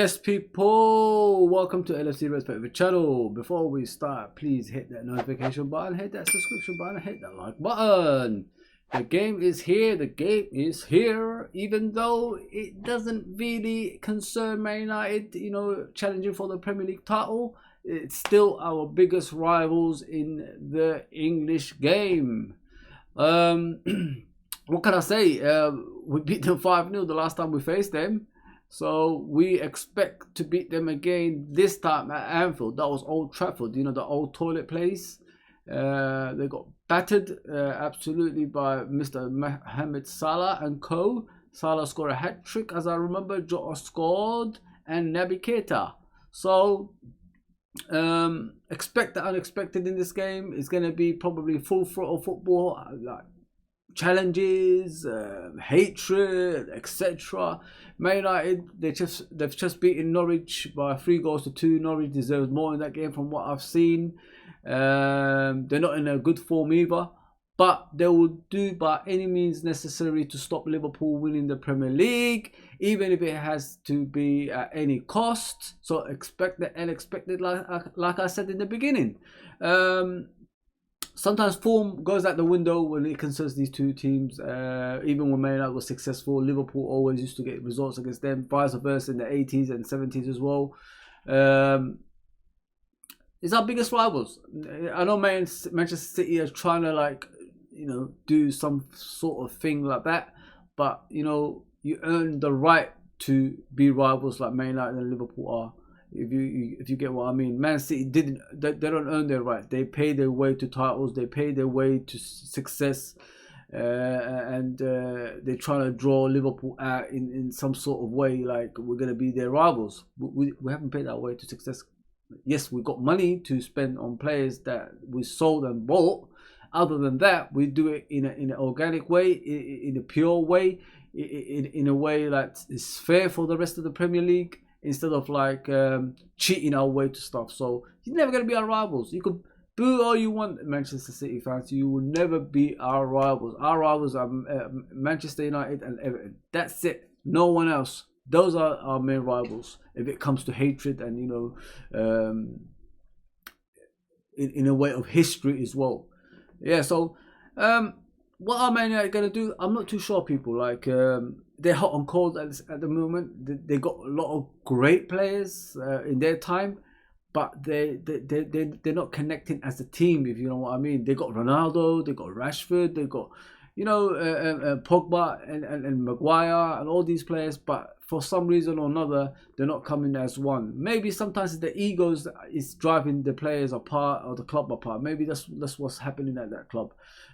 Yes, people, welcome to LFC Red Forever channel. Before we start, please hit that notification button, hit that subscription button, hit that like button. The game is here, the game is here, even though it doesn't really concern Man United, challenging for the Premier League title. It's still our biggest rivals in the English game. What can I say? We beat them 5-0 the last time we faced them. So we expect to beat them again this time at Anfield. That was Old Trafford, the old toilet place. They got battered absolutely by Mr. Mohamed Salah and co. Salah scored a hat-trick, as I remember. Jota scored and Naby Keita. So expect the unexpected in this game. It's going to be probably full throttle football, like challenges, hatred, etc. Man United, they've just beaten Norwich by 3-2. Norwich deserves more in that game from what I've seen. They're not in a good form either, but they will do by any means necessary to stop Liverpool winning the Premier League, even if it has to be at any cost. So expect the unexpected, like I said in the beginning. Sometimes form goes out the window when it concerns these two teams. Even when Man United was successful, Liverpool always used to get results against them. Vice versa in the 80s and 70s as well. It's our biggest rivals. I know Manchester City are trying to do some sort of thing like that, but you earn the right to be rivals like Man United and Liverpool are. If you get what I mean. Man City they don't earn their right. They pay their way to titles. They pay their way to success, and they're trying to draw Liverpool out in some sort of way, like we're gonna be their rivals. We haven't paid our way to success. Yes, we got money to spend on players that we sold and bought. Other than that, we do it in an organic way, in a pure way, in a way that is fair for the rest of the Premier League, instead of cheating our way to stuff. So you're never going to be our rivals. You could boo all you want, Manchester City fans. You will never be our rivals. Our rivals are Manchester United and Everton. That's it. No one else. Those are our main rivals if it comes to hatred and in a way of history as well. Yeah. So what are Man United going to do? I'm not too sure, people. They're hot and cold at the moment. They got a lot of great players in their time, but they're not connecting as a team, if you know what I mean. They got Ronaldo, they got Rashford, they got Pogba and Maguire and all these players, but for some reason or another, they're not coming as one. Maybe sometimes the egos is driving the players apart or the club apart. Maybe that's what's happening at that club.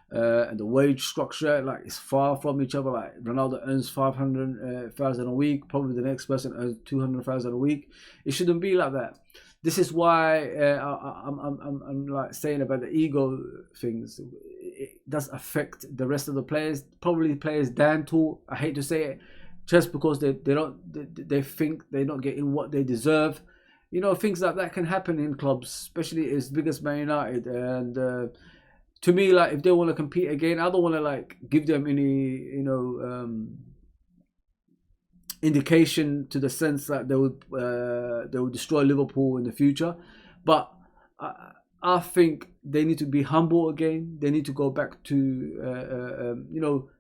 And the wage structure is far from each other. Like Ronaldo earns 500,000 a week, probably the next person earns 200,000 a week. It shouldn't be like that. This is why I'm saying about the ego things. It does affect the rest of the players. Probably players down to, I hate to say it, just because they think they're not getting what they deserve. Things like that can happen in clubs, especially as big as Man United. And to me, if they want to compete again, I don't want to give them any indication to the sense that they would destroy Liverpool in the future. But I think they need to be humble again. They need to go back to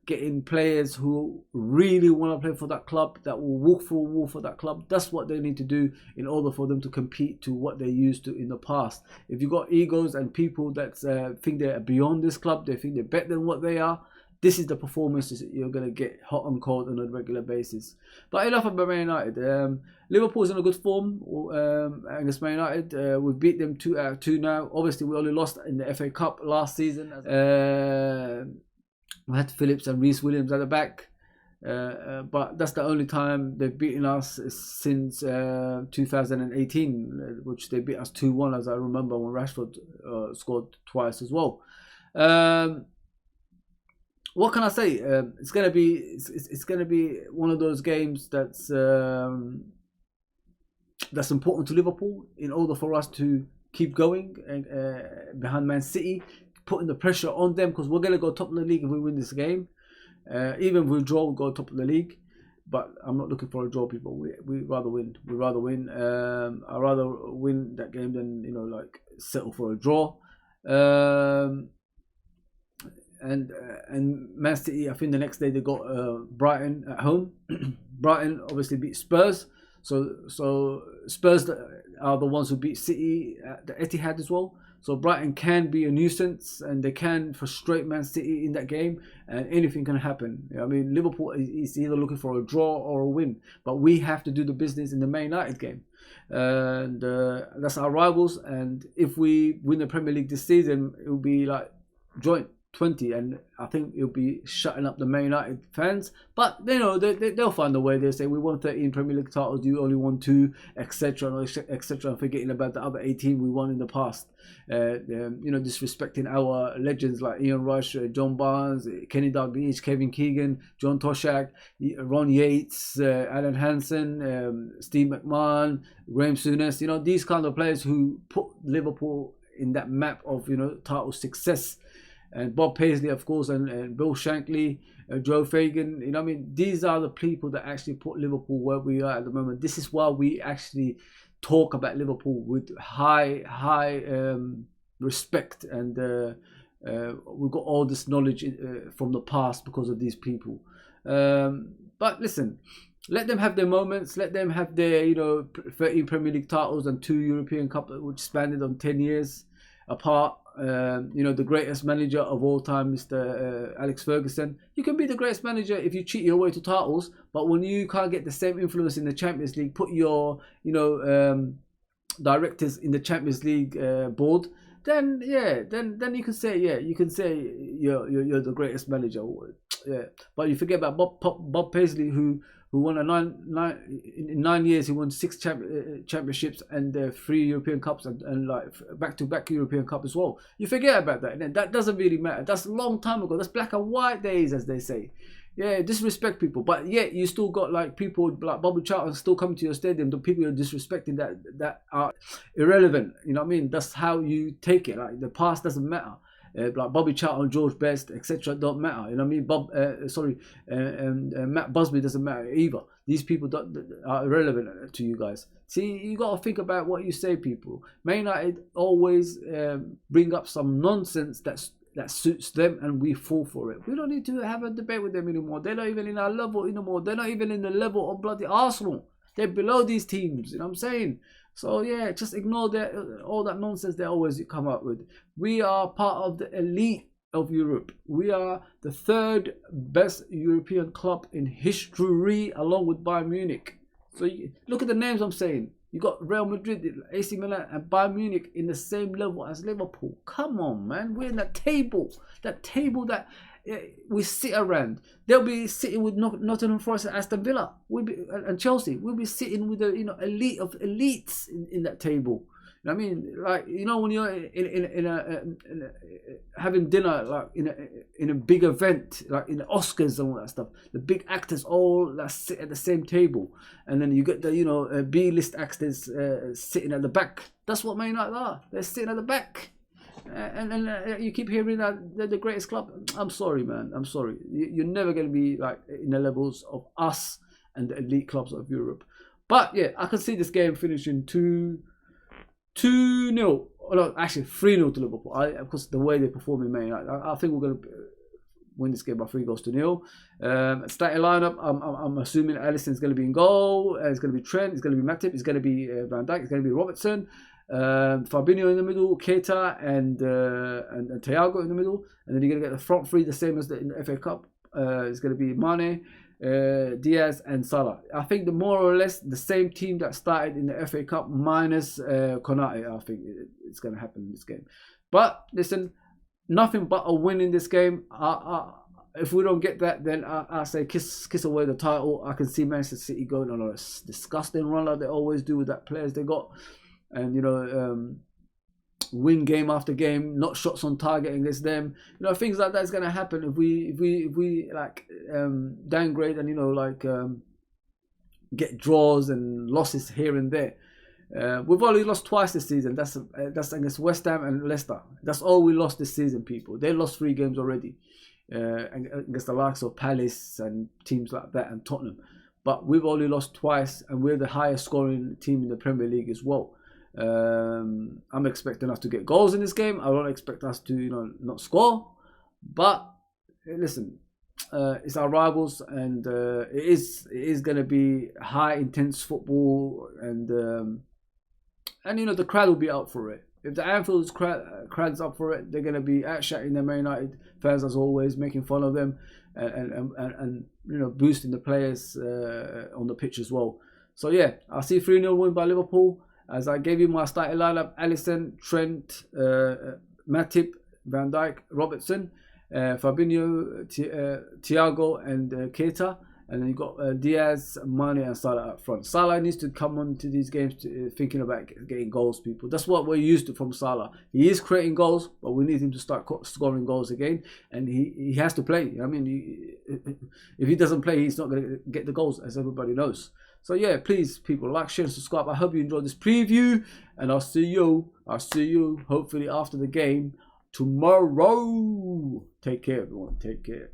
getting players who really want to play for that club, that will walk for a wall for that club. That's what they need to do in order for them to compete to what they used to in the past. If you got egos and people that think they're beyond this club, they think they're better than what they are, this is the performances that you're going to get hot and cold on a regular basis. But enough about Man United. Liverpool's in a good form against Man United. We've beat them 2 out of 2 now. Obviously, we only lost in the FA Cup last season. We had Phillips and Reece Williams at the back. But that's the only time they've beaten us since 2018, which they beat us 2-1, as I remember, when Rashford scored twice as well. What can I say? It's gonna be one of those games that's important to Liverpool in order for us to keep going behind Man City, putting the pressure on them, because we're gonna go top of the league if we win this game. Even if we draw, we'll go top of the league. but I'm not looking for a draw, people. We rather win. We rather win. I rather win that game than like settle for a draw. And Man City, I think the next day they got Brighton at home. Brighton obviously beat Spurs, so Spurs are the ones who beat City at the Etihad as well. So Brighton can be a nuisance and they can frustrate Man City in that game, and anything can happen. I mean, Liverpool is either looking for a draw or a win, but we have to do the business in the Man United game, and that's our rivals. And if we win the Premier League this season, it will be like joint 20, and I think it'll be shutting up the Man United fans. But they'll find a way. They say we won 13 Premier League titles, you only won 2, etc., etc. And forgetting about the other 18 we won in the past. Disrespecting our legends like Ian Rush, John Barnes, Kenny Dalglish, Kevin Keegan, John Toshak, Ron Yates, Alan Hansen, Steve McMahon, Graham Souness. These kind of players who put Liverpool in that map of title success. And Bob Paisley, of course, and Bill Shankly, Joe Fagan. These are the people that actually put Liverpool where we are at the moment. This is why we actually talk about Liverpool with high respect, and we've got all this knowledge from the past because of these people. But listen, let them have their moments. Let them have their 13 Premier League titles and 2 European Cup, which spanned on 10 years apart. The greatest manager of all time, Mr. Alex Ferguson. You can be the greatest manager if you cheat your way to titles, but when you can't get the same influence in the Champions League, put your directors in the Champions League board, then you can say you're the greatest manager. Yeah, but you forget about Bob Paisley, who won in 9 years. He won 6 championships and 3 European Cups and like back-to-back European Cup as well. You forget about that, and that doesn't really matter. That's a long time ago. That's black and white days, as they say. Yeah, disrespect people, but yet you still got like people like Bobby Charlton still coming to your stadium. The people you're disrespecting that are irrelevant. You know what I mean? That's how you take it. Like the past doesn't matter. Like Bobby Charlton, George Best, etc. don't matter. You know what I mean? Matt Busby doesn't matter either. These people are irrelevant to you guys. See, you got to think about what you say, people. Man United always bring up some nonsense that suits them, and we fall for it. We don't need to have a debate with them anymore. They're not even in our level anymore. They're not even in the level of bloody Arsenal. They're below these teams. You know what I'm saying? So yeah, just ignore all that nonsense they always come up with. We are part of the elite of Europe. We are the 3rd best European club in history, along with Bayern Munich. So look at the names I'm saying. You got Real Madrid, AC Milan, and Bayern Munich in the same level as Liverpool. Come on, man. We're in that table that we sit around. They'll be sitting with Nottingham Forest and Aston Villa. And Chelsea. We'll be sitting with the elite of elites in that table. You know what I mean? Like, when you're in a having dinner, like in a big event, like in the Oscars and all that stuff, the big actors all sit at the same table, and then you get the B-list actors sitting at the back. That's what Man United are. They're sitting at the back. And you keep hearing that they're the greatest club. I'm sorry, man. I'm sorry. You're never going to be like in the levels of us and the elite clubs of Europe. But yeah, I can see this game finishing 2-0. No, actually 3-0 to Liverpool. Because the way they perform in Man United, I think we're going to win this game by 3-0. Starting lineup, I'm assuming Alisson's going to be in goal. It's going to be Trent. It's going to be Matip. It's going to be Van Dijk. It's going to be Robertson. Fabinho in the middle, Keita and Thiago in the middle, and then you're gonna get the front three the same as in the FA Cup. It's gonna be Mane, Diaz and Salah. I think the more or less the same team that started in the FA Cup minus Konate. I think it's gonna happen in this game. But listen, nothing but a win in this game. If we don't get that, then I say kiss away the title. I can see Manchester City going on a disgusting run like they always do with that players they got. And win game after game, not shots on target against them. Things like that is gonna happen if we like downgrade and get draws and losses here and there. We've only lost twice this season. That's against West Ham and Leicester. That's all we lost this season, people. They lost 3 games already against the likes of Palace and teams like that and Tottenham. but we've only lost twice, and we're the highest scoring team in the Premier League as well. I'm expecting us to get goals in this game. I don't expect us to, not score. But listen, it's our rivals, and it is going to be high intense football, and the crowd will be out for it. If the Anfield's crowd's up for it, they're going to be outshouting the Man United fans as always, making fun of them, and boosting the players on the pitch as well. So yeah, I see 3-0 win by Liverpool. As I gave you my starting lineup: Alisson, Trent, Matip, Van Dijk, Robertson, Fabinho, Thiago, and Keita. And then you've got Diaz, Mane, and Salah up front. Salah needs to come on to these games thinking about getting goals, people. That's what we're used to from Salah. He is creating goals, but we need him to start scoring goals again. And he has to play. I mean, if he doesn't play, he's not going to get the goals, as everybody knows. So yeah, please, people, like, share, and subscribe. I hope you enjoyed this preview, and I'll see you hopefully after the game tomorrow. Take care, everyone. Take care.